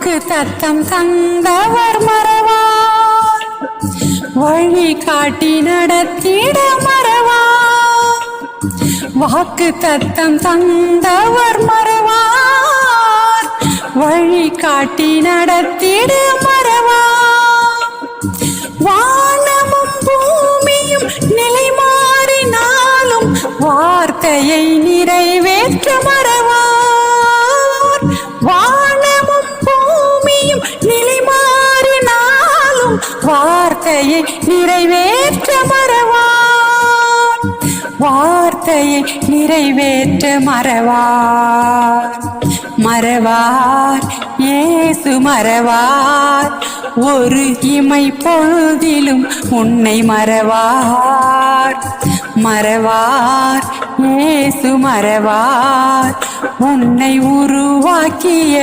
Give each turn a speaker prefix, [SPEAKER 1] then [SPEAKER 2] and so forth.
[SPEAKER 1] வாக்கு தத்தம் தந்தவர் மறவார், வழி காட்டி நடத்திட மறவார். வாக்கு தத்தம் தந்தவர் மறவார், வழி காட்டி நடத்திட மறவார். வானமும் பூமியும் நிலை மாறினாலும் வார்த்தையை நிறைவேற்ற மறவார். வானமும் பூமியும் நிலை மாறினாலும் வார்த்தையை நிறைவேற்ற மறவார். வார்த்தையை நிறைவேற்ற மறவார். மறவார் இயேசு மறவார், ஒரு இமை பொழுதிலும் உன்னை மறவார். மறவார் இயேசு மறவார், உன்னை உருவாக்கிய